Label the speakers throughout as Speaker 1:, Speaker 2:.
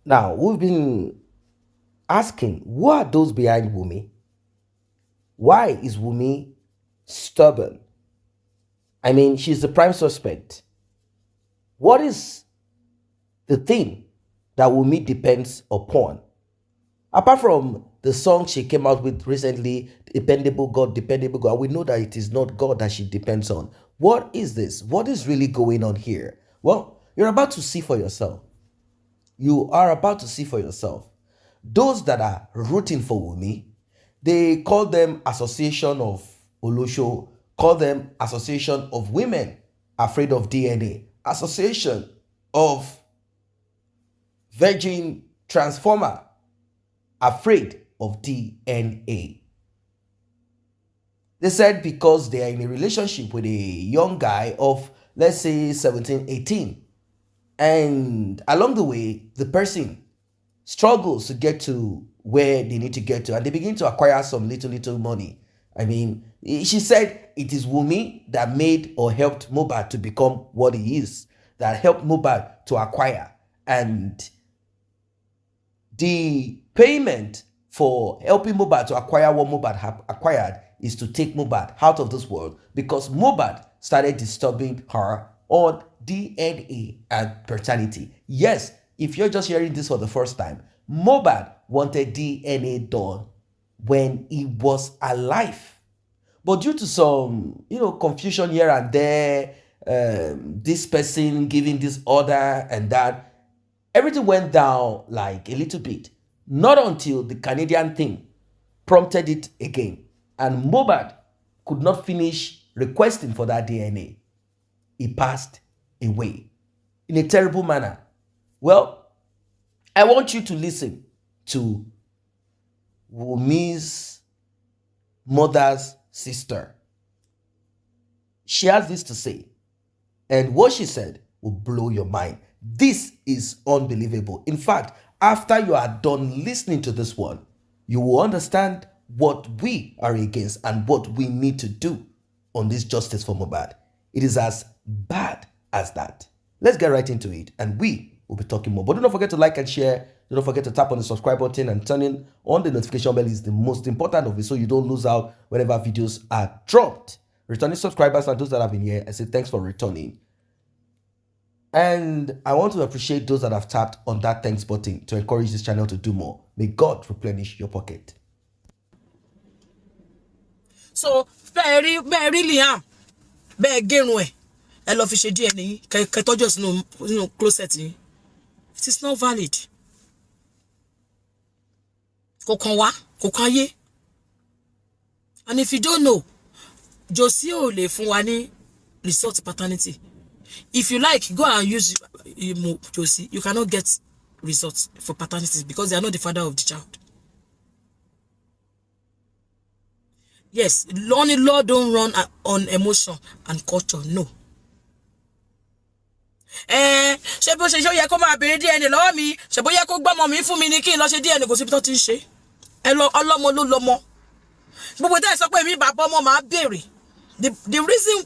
Speaker 1: Now, we've been asking, who are those behind Wumi? Why is Wumi stubborn? I mean, she's the prime suspect. What is the thing that Wumi depends upon? Apart from the song she came out with recently, Dependable God, we know that it is not God that she depends on. What is this? What is really going on here? Well, you're about to see for yourself. You are about to see for yourself. Those that are rooting for Wumi, they call them Association of Olosho, call them Association of Women Afraid of DNA, Association of Virgin Transformer Afraid of DNA. They said because they are in a relationship with a young guy of, let's say, 17, 18. And along the way, the person struggles to get to where they need to get to, and they begin to acquire some little money. I mean, she said it is Wunmi that made or helped Mohbad to become what he is, that helped Mohbad to acquire. And the payment for helping Mohbad to acquire what Mohbad have acquired is to take Mohbad out of this world, because Mohbad started disturbing her on DNA and paternity. Yes, if you're just hearing this for the first time, Mohbad wanted DNA done when he was alive. But due to some, confusion here and there, this person giving this order and that, everything went down like a little bit. Not until the Canadian thing prompted it again. And Mohbad could not finish requesting for that DNA. He passed away in a terrible manner. Well, I want you to listen to Wumi's mother's sister. She has this to say, and what she said will blow your mind. This is unbelievable. In fact, after you are done listening to this one, you will understand what we are against and what we need to do on this justice for Mohbad. It is as bad as that. Let's get right into it, and we will be talking more. But do not forget to like and share. Do not forget to tap on the subscribe button, and turning on the notification bell is the most important of it, so you don't lose out whenever videos are dropped. Returning subscribers and those that have been here, I say thanks for returning. And I want to appreciate those that have tapped on that thanks button to encourage this channel to do more. May God replenish your pocket.
Speaker 2: So, very Liam, bẹ́ẹ̀ gẹ́rùn ẹ̀, ẹ lọ fi ṣe DNA, kẹtọ́jọ́ sínú closet yìí. It is not valid. Kò kàn wá, kò kàn ayé. And if you don't know, Josie ò lè fún wa ní result paternity. If you like, go and use Josie. You cannot get results for paternity because they are not the father of the child. Yes, only law don't run on emotion and culture. No. Ṣé bó ṣe yẹ kó máa béèrè DNA lọ́wọ́ mi? Ṣé bó yẹ kó gbọ́mọ mi fún mi ní kí n lọ ṣe DNA kò síbi tó ti ń ṣe? Ọlọ́mọ ló lọ́mọ. Gbogbo tẹ́ ẹ sọ pé mi bàbá ọmọ máa béèrè. The reason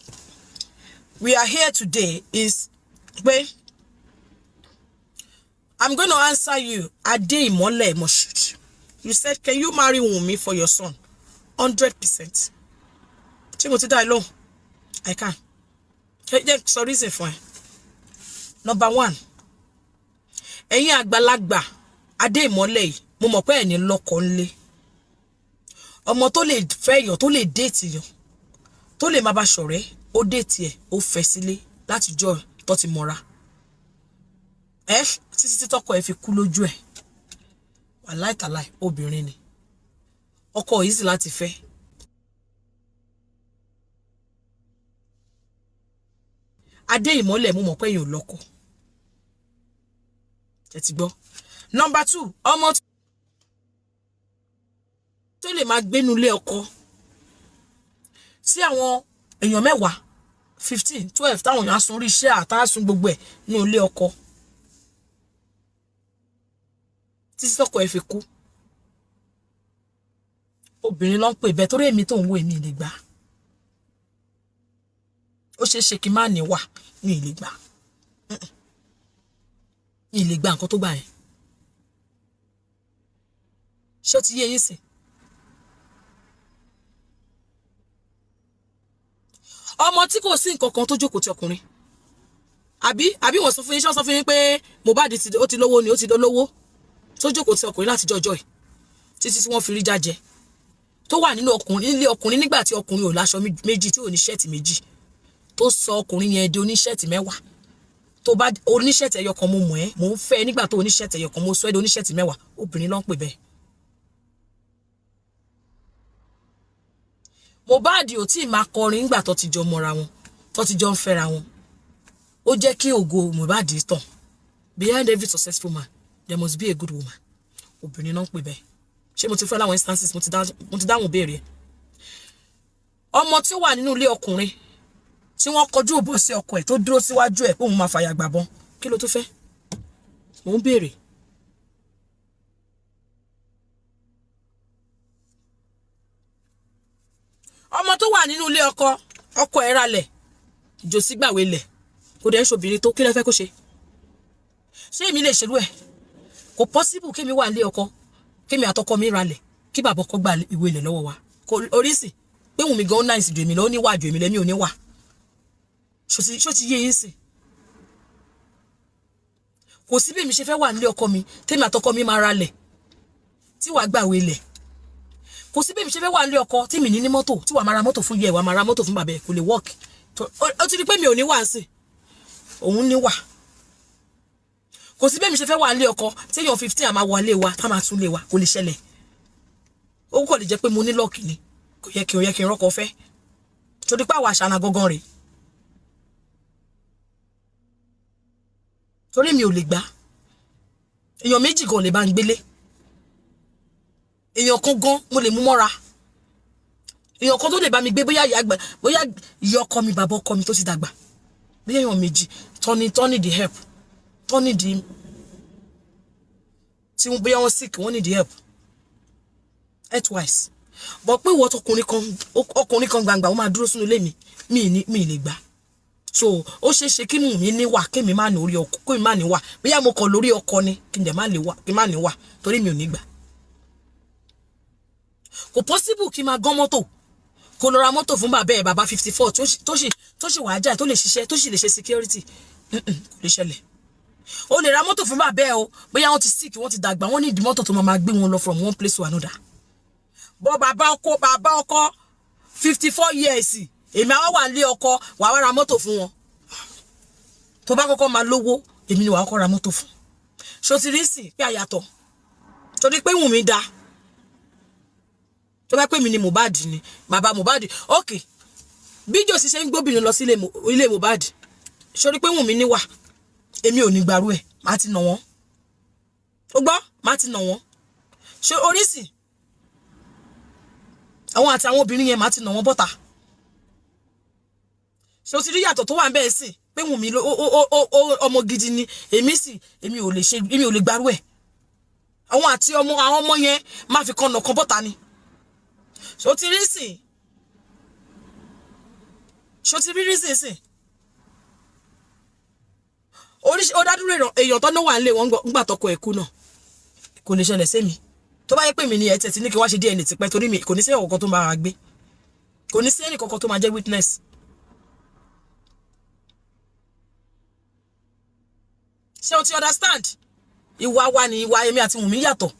Speaker 2: we are here today is pé I'm going to answer you. Ade Imole Moshood. You said, can you marry Wunmi for your son? 100%. Ṣé mo ti dá ẹ lóhùn? I can. So reason for it. Number one. Ẹ̀yin àgbàlagbà Ade Imole yìí, mo mọ̀ pé ẹ ní lọ́kọ ńlé. Ọmọ tó lè fẹ́ yàn, tó lè date yàn, tó lè má bá ṣọ̀rẹ́, ó date ẹ̀, ó fẹ́ sílé láti jọ́ tó ti mọ́ra. Títí tọ́kọ ẹ̀ fi kú lójú ẹ̀. Wàláì tàláì, obìnrin ni. Ọkọ easy láti fẹ́. Ade Imole mo mọ̀ pé yín ò lọ́kọ. Ẹ ti gbọ́. Number 2, ọmọ tó lè máa gbénu lé ọkọ. Sí àwọn èèyàn mẹ́wàá, 15, 12 táwọn èèyàn sun rí iṣẹ́ àtàsùn gbogbo ẹ̀ ní ilé ọkọ. Títí tọ́kọ ẹ̀ fi kú. Obìnrin ló ń pè bẹ́ẹ̀ torí èmi tó ń wo èmi lè gbà. Ó ṣe é ṣe kí má ní wà ní ilé gbà. Ilé gbà nǹkan tó gbà yẹn. ṣé ó ti yé yín sìn? ọmọ tí kò sí nǹkan kan tó jókòó ti ọkùnrin àbí wọ́n sọ fún yín, ṣé wọ́n sọ fún yín pé Mohbad ó ti lówó ni, ó ti lówó tó jókòó ti ọkùnrin láti jọjọ́ yìí títí tí wọ́n fi rí jájẹ, tó wà nínú ọkùnrin nílé ọkùnrin nígbà tí ọkùnrin ò láṣọ méjì, tí ò ní ṣẹ́ẹ̀tì méjì, tó sọ ọkùnrin yẹn di oníṣẹ́ẹ̀tì 10. tó bá oníṣẹ́ẹ̀tì ẹyọ kan mo mọ̀ ẹ́, mò ń fẹ́ nígbà tó oníṣẹ́ẹ̀tì ẹyọ kan mo sọ ẹ́ di oníṣẹ́ẹ̀tì 10. obìnrin ló ń pè bẹ́ẹ̀. Mohbad ò tí ì máa kọrin nígbà tó ti jọ mọ́ra wọn, tó ti jọ ń fẹ́ra wọn. ó jẹ́ kí ògo Mohbad tàn. Behind every successful man there must be a good woman. obìnrin ló ń pè bẹ́ẹ̀. ṣé mo ti fẹ́ láwọn instances mo ti dáhùn béèrè ẹ̀. ọmọ tí ó wà nínú ilé ọkùnrin tí wọ́n kọjú òbọ̀ sí ọkọ ẹ̀ tó dúró síwájú ẹ̀ pé òun máa fàyà gbàbọ́n, kí ló tó fẹ́? mò ń béèrè. ọmọ tó wà nínú ilé ọkọ ẹ̀ ralẹ̀ ìjòsí gbàwé lẹ̀, kò dẹ̀ ń ṣobìnrin tó, kí lẹ fẹ́ kó ṣe? ṣé èmi lè ṣerú ẹ̀? kò possible kémi wà nílé ọkọ, kémi àtọkọ mi ralẹ̀, kí bàbá ọkọ gba ìwé ilẹ̀ lọ́wọ́ wa. kò oríṣi pé Wunmi gan náà ìsìnkú èmi lọ níwà ju èmi lẹ́mí ò níwà. ṣó ti yé yín sìn? kò sí bí èmi ṣe fẹ́ wà nílé ọkọ mi tèmi àtọkọ mi máa ralẹ̀ tí wàá gbàwé ilẹ̀. kò sí bí èmi ṣe fẹ́ wà nílé ọkọ tí mi ní mọ́tò tí wàá máa ra mọ́tò fún yẹ wàá máa ra mọ́tò fún bàbá ẹ̀, kò lè work. ó ti rí pé mi ò ní wà sí òun ní wà. kò sí bí èmi ṣe fẹ́ wà nílé ọkọ tí èèyàn 15 àmà wọlé wa tá máa tún lé wa, kò lè ṣẹlẹ̀. ó kò lè jẹ́ pé mo ní lọ́ọ̀kì ni, kò yẹ kí n rọ́kọ fẹ́ torí pé àwa àṣàna gangan rèé. torí mi ò lè gbà. èèyàn méjì gan lè bá ń gbélé. èèyàn kan gan mo lè mú mọ́ra. èèyàn kan tó lè bá mi gbé bóyá ìyá ọkọ mi bàbá ọkọ mi tó ti dàgbà, bóyá èèyàn méjì tọ́ni the help, tọ́ni the tí bóyá wọ́n sick wọ́n need the help health-wise. bọ̀ pé ìwọ ọkùnrin kan gbangba ó máa dúró sínú ilé mi lè gbà. so ó ṣeé ṣe kí mú mi níwà kémi má ní orí ọkọ, kémi má níwà, bóyá mo kọ lórí ọkọ ni kí n dẹ̀ má níwà torí mi ò ní gbà. kò possible kí n máa gán mọ́tò kó lọ ra mọ́tò fún bàbá ẹ̀, bàbá 54 tó ṣì wà ájà tó lè ṣiṣẹ́ tó sì lè ṣe security. kò lè ṣẹlẹ̀. o lè ra mọ́tò fún bàbá ẹ̀ o, bóyá wọ́n ti sick wọ́n ti dàgbà wọ́n ní ìdí mọ́tò tó máa gbé wọn lọ from one place to another. bọ́ bàbá ọkọ 54 years èmi àwọn wà nílé ọkọ wà wá ra mọ́tò fún wọn. tó bá kọ́kọ́ máa lówó èmi ni wà á kọ́ ra mọ́tò fún. ṣó ti rí sí pé àyàtọ̀ torí pé Wunmi da. tó bá pè mí ni Mohbad ni bàbá Mohbad ok bí jòsí ṣe ń gbóbìnrin lọ sí ilé Mohbad sórí pé Wunmi níwà èmi ò ní gbàrú ẹ̀, má ti nà wọ́n. ó gbọ́ má ti nà wọ́n. ṣé oríṣi àwọn àti àwọn obìnrin yẹn má ti nà wọ́n bọ́ta. ṣé o ti rí yàtọ̀ tó wà ń bẹ́ẹ̀ sí pé Wunmi ọmọ gidi ni èmi ò lè gbàrú ẹ̀. àwọn àti àwọn ọmọ yẹn má fi kan nà kan bọ́ta ni. ṣé o ti rí sí sí oríṣi ó dádúró èèyàn tó náà wà nílé wọn gbà tọkọ ẹ̀kú náà kò lè ṣẹlẹ̀ sí mi. tó bá yẹ pé mi ní ẹ̀tẹ̀ tí ní kí wá ṣe DNA tipẹ́ torí mi kò ní sí ẹ̀kọ̀kan tó máa gbé, kò ní sí ẹnì kankan tó máa jẹ́ witness. ṣé o ti understand? ìwà wa ni ìwà èmi àti Wunmi yàtọ̀.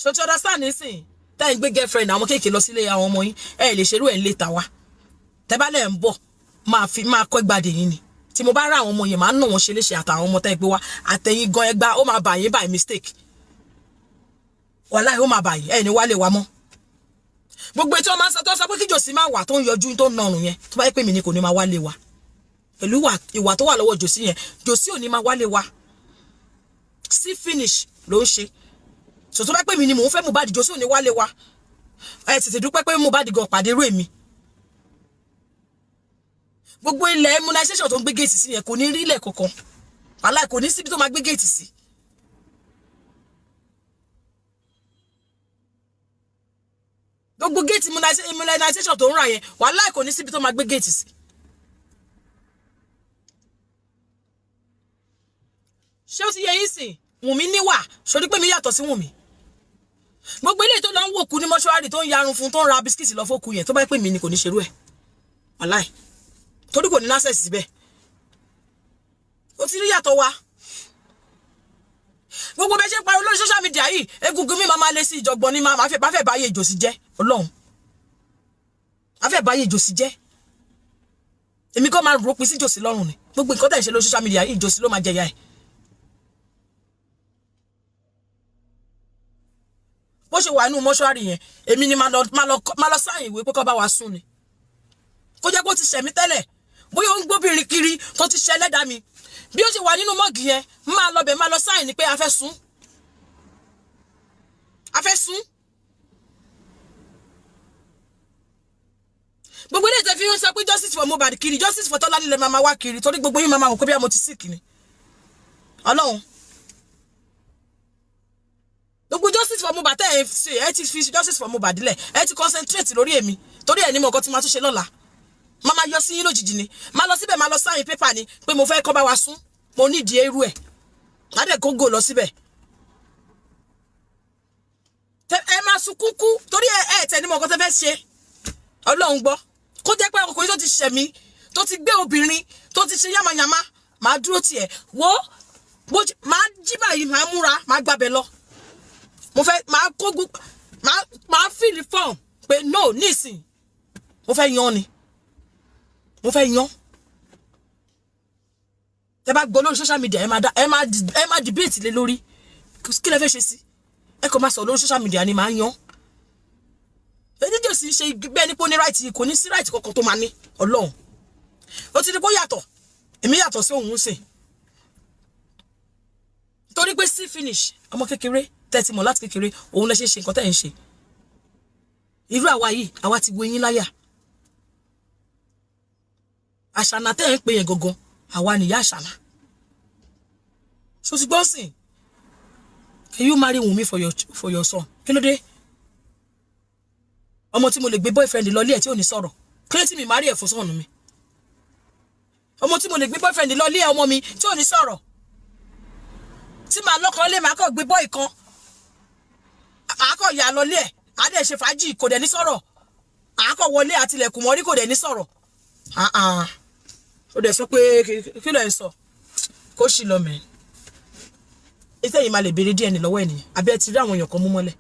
Speaker 2: ṣé o ti understand nísìnyí? tẹ́yìn gbé girlfriend àwọn kéèké lọ sílé àwọn ọmọ yín ẹ lè ṣerú ẹ̀ ń lé tàwa. tẹ́ bá lẹ̀ ń bọ̀ máa kọ́ ìgbàdé yín ni. tí mo bá rá àwọn ọmọ yẹn máa ń nà wọ́n ṣe léṣe àtàwọn ọmọ tẹ́ gbé wá àtẹ̀yìn gan ẹgbà ó máa bà yín by mistake. wàláhì ó máa bà yín ẹ̀ ní wálé wa mọ́. gbogbo ètò ọmọ tó sọ pé kí jòsí máa wà tó ń yọjú tó ń nọrùn yẹn tó bá yẹ pé mi ni kò ní máa wálé wa. pẹ̀lú ìwà tó wà lọ́wọ́ jòsí yẹn jòsí ò ní máa wálé wa. sí finish ló ń ṣe. so tó bá pè mí ni mò ń fẹ́ Mohbad jòsí ò ní wálé wa. ẹ tètè dúpẹ́ pé Mohbad gan pàdé rú èmi. gbogbo ilẹ̀ immunization tó ń gbé gate sí yẹn kò ní rí ilẹ̀ kankan. wàláhì kò ní síbi tó máa gbé gate sí. gbogbo gate immunization tó ń rà yẹn wàláhì kò ní síbi tó máa gbé gate sí. ṣé ó ti yẹ yín sìn Wunmi níwà sórí pé mi yàtọ̀ sí Wunmi. Gbogbo ilé tó lọ ń wòkú ní mọ́ṣúárì tó ń yarun fún tó ń ra bisikíìtì lọ fókù yẹn tó bá pè mí ni kò ní ṣerú ẹ̀. Wàláì. Torí kò ní access síbẹ̀. Ó ti rí yàtọ̀ wa. Gbogbo bẹ́ẹ̀ ṣe ń pariwo lórí social media yìí, egungun mi máa lé sí ìjọgbọ́n ní máa fẹ́ báyé ìjòsí jẹ́. Ọlọ́run. Máa fẹ́ báyé ìjòsí jẹ́. Èmi kọ́ máa rò pin sí ìjòsí lọ́rùn ni. Gbogbo nǹkan tẹ̀ ń ṣe lórí social media yìí ìjòsí ló máa jẹyà ẹ̀. Bó ṣe wà nínú mọ́ṣúárì yẹn, èmi ni máa lọ sáyìn ìwé pé kó bá wa sùn ni. Kó jẹ́ kó ti ṣẹ̀mí tẹ́lẹ̀. Bóyá ó ń gbóbìnrin kiri tó ti ṣẹ lẹ́dàá mi. Bí ó ṣe wà nínú mọ́ọ̀gì yẹn, máa lọ bẹ̀ máa lọ sáyìn ni pé a fẹ́ sùn. A fẹ́ sùn. Gbogbo ilé ìtẹ́fí ń sọ pé justice for Mohbad kiri, justice for Tọ́lá nílẹ̀ máa wá kiri torí gbogbo yín máa wò pé bí a mo ti sick ni. Ọlọ́run. Gbogbo justice for Mohbad tẹ́ ẹ ti fi justice for Mohbad lẹ̀, ẹ ti concentrate lórí èmi torí ẹ̀ ní mọ̀ nǹkan tí máa tún ṣe lọ́la. Mama yọ sí yín lójijì ni. Máa lọ síbẹ̀ máa lọ sign paper ni pé mo fẹ́ kó bá wa sùn. Mo ní ìdí eru ẹ̀. Má dẹ̀ kó go lọ síbẹ̀. Ẹ máa sunkún kú torí ẹ tẹ̀ ní mọ̀ nǹkan tẹ́ fẹ́ ṣe. Ọlọ́run gbọ́. Kó jẹ́ pé ọkùnrin tó ti ṣẹ̀mí, tó ti gbé obìnrin, tó ti ṣe yàmàyàmá, máa dúró tiẹ̀. Máa jí báyìí, máa múra, máa gbàbẹ̀ lọ. Mo fẹ́ máa fill form pé no nísìn. Mo fẹ́ yan ni. Mo fẹ́ yan. Tẹ́ bá gbọ́ lórí social media ẹ máa debate lé lórí. Kí lẹ fẹ́ ṣe sí? Ẹ kò máa sọ lórí social media ni máa yan. Ẹjọ́ sì ṣe bẹ́ẹ̀ ní pé ó ní right kò ní sí right kankan tó máa ní Ọlọ́run. Ó ti ní kó yàtọ̀. Èmi yàtọ̀ sí òun sìn. Torí pé sí finish ọmọ kékeré tẹ́tí mọ̀ láti kékeré òun lẹ ṣe nǹkan tẹ́ ń ṣe. Irú àwa yìí àwa ti wo yín láyà. Àṣànà tẹ́ ń pè yẹn gangan àwa nìyá àṣànà. So ti gbọ́ sìn. Can you marry Wunmi for your son? Kí ló dé? Ọmọ tí mo lè gbé boyfriend lọ lé ẹ̀ tí ò ní sọ̀rọ̀. Kí ló tí mi marry ẹ̀ fún sọ́ọ̀nù mi? Ọmọ tí mo lè gbé boyfriend lọ lé ẹ̀ ọmọ mi tí ò ní sọ̀rọ̀. Tí màá lọ́kọ lé màá kọ́ gbé boy kan. Àákọ̀ yà lọ lé ẹ̀. Á dẹ̀ ṣe fàájì kò dẹ̀ ní sọ̀rọ̀. Àákọ̀ wọlé àtilẹ̀kùn mọ́rí kò dẹ̀ ní sọ̀rọ̀. Ó dẹ̀ sọ pé kí ló ń sọ? Kó ṣì lọ mẹ́. Iṣẹ́ yìí máa lè béèrè díẹ̀ ní lọ́wọ́ ènìyàn. Àbí ẹ ti rí àwọn èèyàn kan mú mọ́lẹ̀.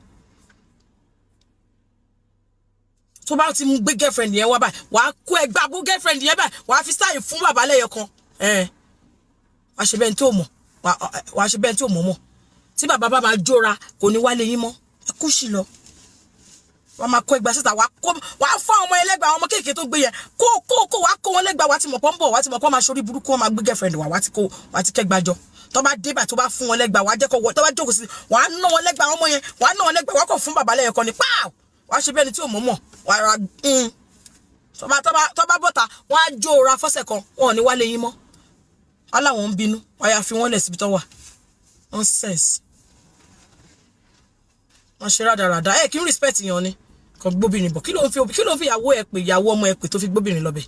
Speaker 2: Tó bá ti mú gbé girlfriend yẹn wá báyìí, wàá kó ẹgbàá bú girlfriend yẹn báyìí, wàá fi sáyìn fún bàbá lẹ́yọ kan. Wàá ṣe bẹ́ẹ̀ tí ò mọ̀. Wàá ṣe bẹ́ẹ̀ tí ò mọ̀ mọ̀. Tí bàbá bá máa jóra, kò ní wálé yín mọ́. Ẹ kú ṣì lọ. Wàá máa kó ẹgbàá síta, wàá fọ́ ọmọ ẹlẹ́gbàá, àwọn ọmọ kéèké tó gbé yẹn. Wàá kó wọn lẹ́gbàá, wàá ti mọ̀ pọ́ ń bọ̀, wàá ti mọ̀ pọ́ máa ṣorí burúkú, wọ́n máa gbé girlfriend wàá ti kẹ́gbàá jọ. Tó bá dé bá tó bá fún wọn lẹ́gbàá, wàá jẹ́ kó wọ, tó bá jókòó sí, wàá ná wọn lẹ́gbàá ọmọ yẹn, wàá ná wọn lẹ́gbàá, wàá kọ̀ fún bàbá lẹ́yọ kan ní pàw. Wàá ṣe bẹ́ẹ̀ ni tí ò mọ̀ mọ̀. Wàá ra tó bá bọ́ta, wọ́n á jó ra fọ́sẹ̀ kan, wọn ò ní wálé yín mọ́. Aláwọn ń bínú, wàá yà fi wọ́n lẹ̀ síbi tó wà. Nonsense. Wọ́n ṣe rádaràda. Kí n respect yàn ni. Kan gbóbìnrin bọ̀. Kí ló ń fi ìyàwó ẹ pè, ìyàwó ọmọ ẹ pè tó fi gbóbìnrin lọ bẹ̀?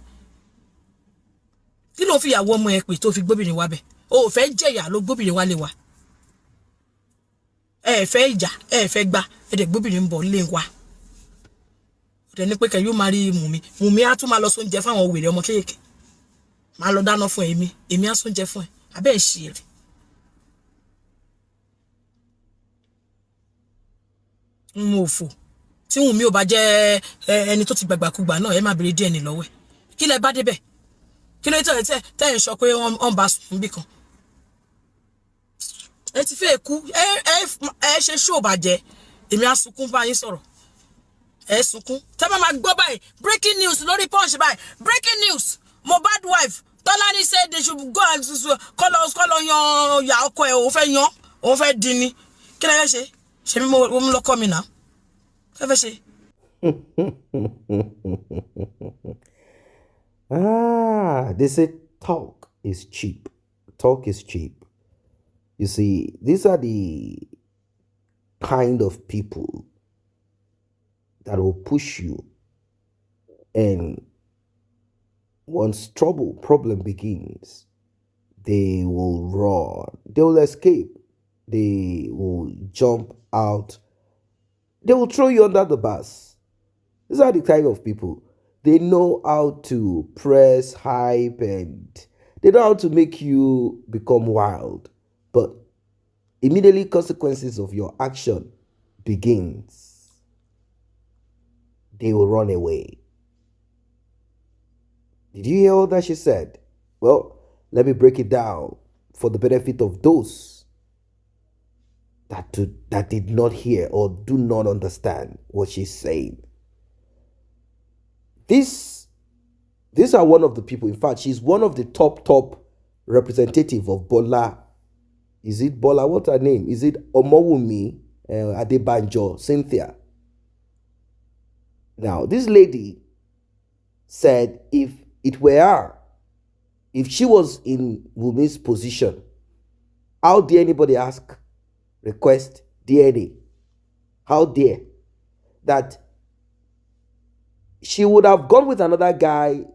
Speaker 2: Kí ló ń fi ìyàwó ọmọ ẹ pè tó fi gbóbìnrin wá bẹ̀? O ò fẹ́ jẹ̀yà ló gbóbìnrin wá lé wa. Ẹ fẹ́ ìjà, ẹ fẹ́ gbà, ẹ dẹ̀ gbóbìnrin ń bọ̀ lé wa. Ó dẹ̀ ní pé can you marry Wunmi? Wunmi á tún máa lọ sóúnjẹ fáwọn wèrè ọmọ kéèké. Máa lọ dáná fún èmi á sóúnjẹ fún ẹ. Abẹ́ ẹ̀ ṣe èrè. Mo fò. Tí Wunmi ò bá jẹ́ ẹni tó ti gbàgbàkúgbà náà, ẹ má bèrè díẹ̀ ní lọ́wọ́ ẹ̀. Kí lẹ bá débẹ̀? Kí ló tẹ́ ẹ̀ sọ pé wọ́n bá sùn bí kan? Ẹ ti fẹ́ kú. Ẹ ṣe ṣó bàjẹ́. Èmi á sunkún bá yín sọ̀rọ̀. Ẹ sunkún. Tẹ́ bá máa gbọ́ báyìí. Breaking news lórí Punch báyìí. Breaking news. Mohbad wife. Tọ́lání said they should go and kọ́lọ́ yan ìyá ọkọ ẹ̀. Òun fẹ́ yan. Òun fẹ́ dín ní. Kí lẹ fẹ́ ṣe? Ṣé mi mo lọ kọ́ mi náà? Kí lẹ fẹ́ ṣe?
Speaker 1: They say talk is cheap. Talk is cheap. You see, these are the kind of people that will push you, and once problem begins, they will run. They will escape. They will jump out. They will throw you under the bus. These are the kind of people. They know how to press, hype, and they know how to make you become wild. But immediately consequences of your action begins. They will run away. Did you hear all that she said? Well, let me break it down for the benefit of those that did not hear or do not understand what she's saying. These are one of the people. In fact, she's one of the top representative of Bola. Is it Bola? What's her name? Is it Omowumi Adebanjo Cynthia? Now, this lady said if it were her, if she was in Wunmi's position, how dare anybody request DNA? How dare that she would have gone with another guy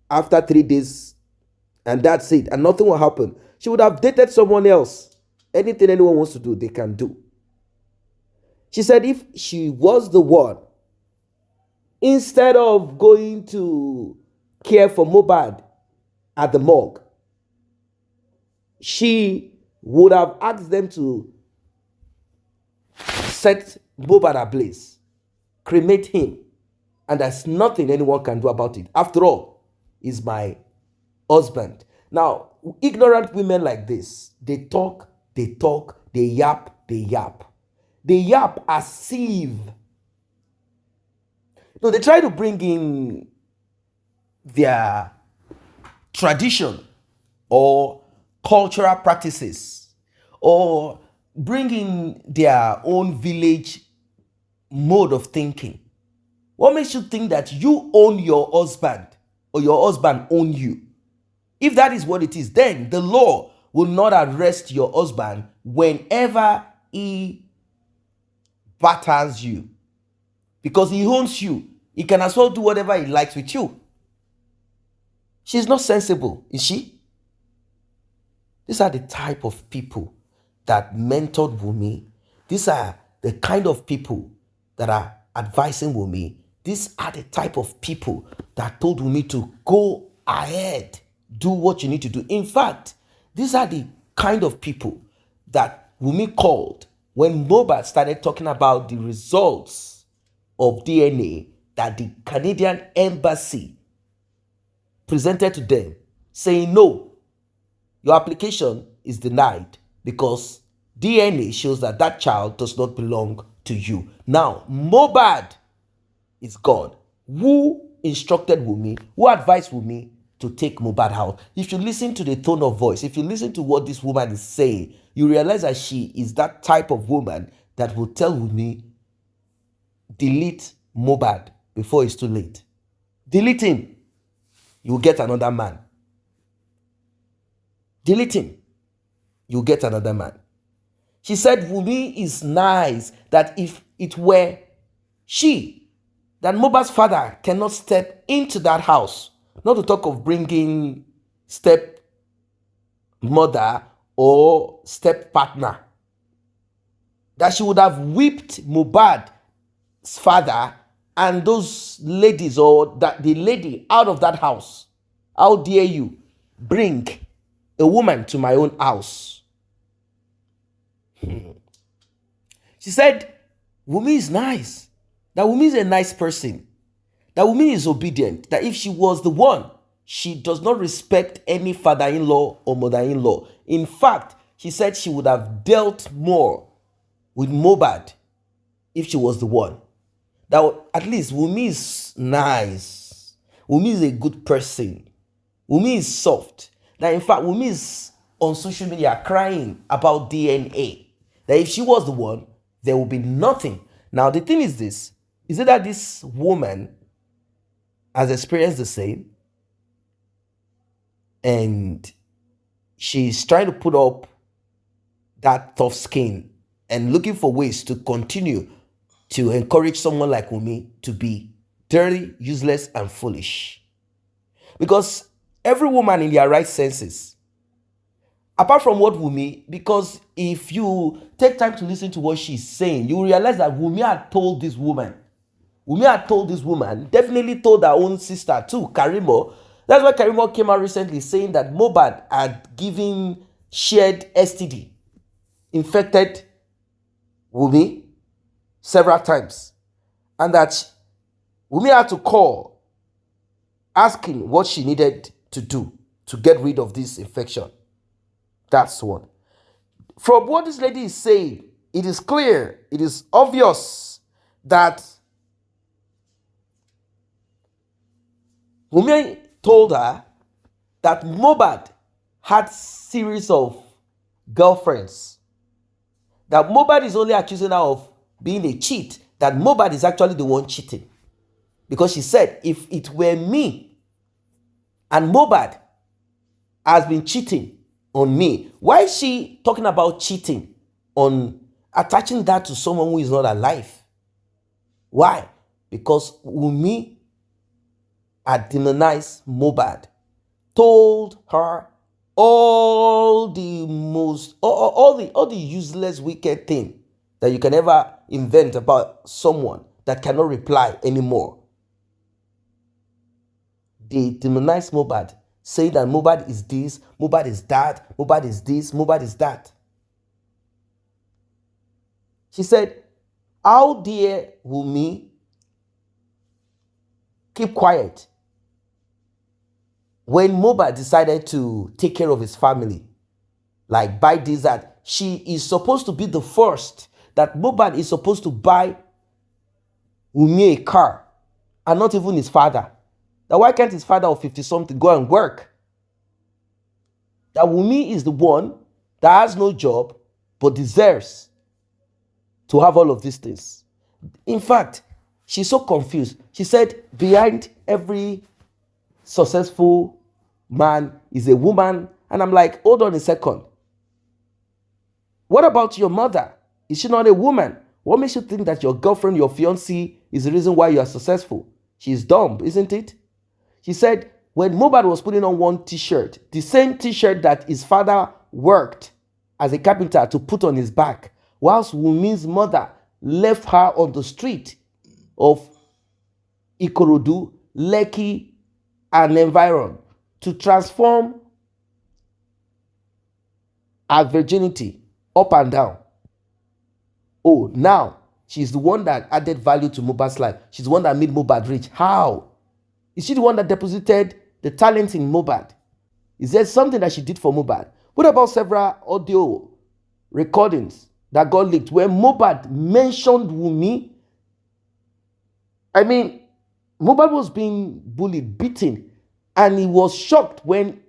Speaker 1: after 3 days and that's it, and nothing will happen. She would have dated someone else. Anything anyone wants to do, they can do. She said if she was the one, instead of going to care for Mohbad at the morgue, she would have asked them to set Mohbad ablaze, cremate him, and there's nothing anyone can do about it. After all, he's my husband. Now, ignorant women like this, they talk, they yap, they yap. They yap as if. No, they try to bring in their tradition or cultural practices or bring in their own village mode of thinking. What makes you think that you own your husband or your husband own you? If that is what it is, then the law will not arrest your husband whenever he batters you, because he owns you. He can as well do whatever he likes with you. She's not sensible, is she? These are the type of people that mentored Wunmi. These are the kind of people that are advising Wunmi. These are the type of people that told Wunmi to go ahead, do what you need to do. In fact, these are the kind of people that Wunmi called when Mohbad started talking about the results of DNA that the Canadian embassy presented to them, saying, no, your application is denied because DNA shows that that child does not belong to you. Now, Mohbad is gone. Who instructed Wunmi? Who advised Wunmi to take Mohbad out? If you listen to the tone of voice, if you listen to what this woman is saying, you realize that she is that type of woman that will tell Wunmi, delete Mohbad before it's too late. Delete him. You will get another man. Delete him. You get another man. She said Wunmi is nice, that if it were she, that Mohbad's father cannot step into that house, not to talk of bringing step mother or step partner, that she would have whipped Mohbad's father and those ladies or that the lady out of that house. How dare you bring a woman to my own house? She said Wunmi is nice, that Wunmi is a nice person, that Wunmi is obedient, that if she was the one, she does not respect any father-in-law or mother-in-law. In fact, she said she would have dealt more with Mohbad if she was the one. That at least Wunmi is nice. Wunmi is a good person. Wunmi is soft. That in fact, Wunmi is on social media crying about DNA. That if she was the one, there will be nothing. Now, the thing is this. Is it that this woman has experienced the same? And she's trying to put up that tough skin and looking for ways to continue to encourage someone like Wunmi to be dirty, useless, and foolish. Because every woman in their right senses apart from what Wunmi, because if you take time to listen to what she's saying, you realize that Wunmi had told this woman. Wunmi had told this woman, definitely told her own sister too, Karimo. That's why Karimo came out recently saying that Mohbad had given shared STD, infected Wunmi several times, and that Wunmi had to call asking what she needed to do to get rid of this infection. That's one. From what this lady is saying, it is clear, it is obvious that Wunmi told her that Mohbad had series of girlfriends, that Mohbad is only accusing her of being a cheat, that Mohbad is actually the one cheating. Because she said, if it were me and Mohbad has been cheating on me, why is she talking about cheating on attaching that to someone who is not alive? Why? Because Wunmi had demonized Mohbad, told her all the useless wicked thing that you can ever invent about someone that cannot reply anymore. They demonized Mohbad, saying that Mohbad is this, Mohbad is that, Mohbad is this, Mohbad is that. She said, how dare Wunmi keep quiet when Mohbad decided to take care of his family? Like buy this, that. She is supposed to be the first, that Mohbad is supposed to buy Wunmi a car, and not even his father. That why can't his father of 50-something go and work? That Wunmi is the one that has no job but deserves to have all of these things. In fact, she's so confused. She said behind every successful man is a woman. And I'm like, hold on a second. What about your mother? Is she not a woman? What makes you think that your girlfriend, your fiancé, is the reason why you are successful? She's dumb, isn't it? She said when Mohbad was putting on one t-shirt, the same t-shirt that his father worked as a carpenter to put on his back, whilst Wunmi's mother left her on the street of Ikorodu, Lekki, and environ to transform her virginity up and down. Oh, now she's the one that added value to Mohbad's life. She's the one that made Mohbad rich. How? Is she the one that deposited the talent in Mohbad? Is there something that she did for Mohbad? What about several audio recordings that got leaked where Mohbad mentioned Wunmi? I mean, Mohbad was being bullied, beaten, and he was shocked when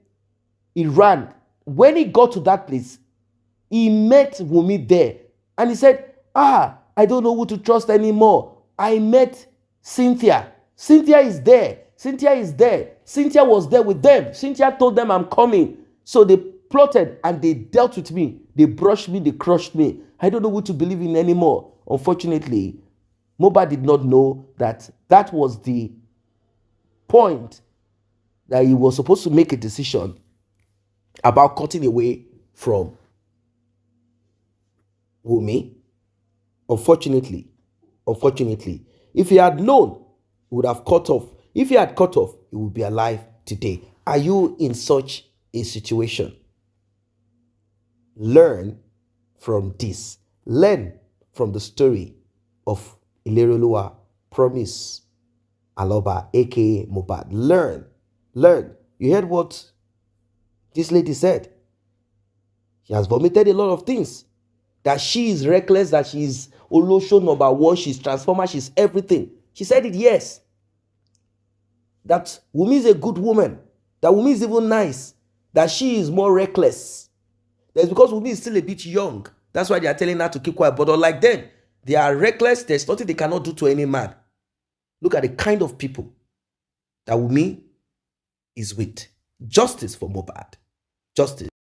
Speaker 1: he ran. When he got to that place, he met Wunmi there, and he said, I don't know who to trust anymore. I met Cynthia. Cynthia is there. Cynthia is there. Cynthia was there with them. Cynthia told them I'm coming. So they plotted and they dealt with me. They brushed me, they crushed me. I don't know who to believe in anymore. Unfortunately, Mohbad did not know that that was the point that he was supposed to make a decision about cutting away from Wunmi. Unfortunately, if he had known, he would have cut off. If he had cut off, he would be alive today. Are you in such a situation? Learn from this. Learn from the story of Ileroluwa Promise Aloba, aka Mohbad. Learn. You heard what this lady said. She has vomited a lot of things. That she is reckless, that she is Olosho number one, she's transformer, she's everything. She said it, yes. That Wunmi is a good woman. That Wunmi is even nice. That she is more reckless. That's because Wunmi is still a bit young. That's why they are telling her to keep quiet. But unlike them, they are reckless. There's nothing they cannot do to any man. Look at the kind of people that Wunmi is with. Justice for Mohbad. Justice.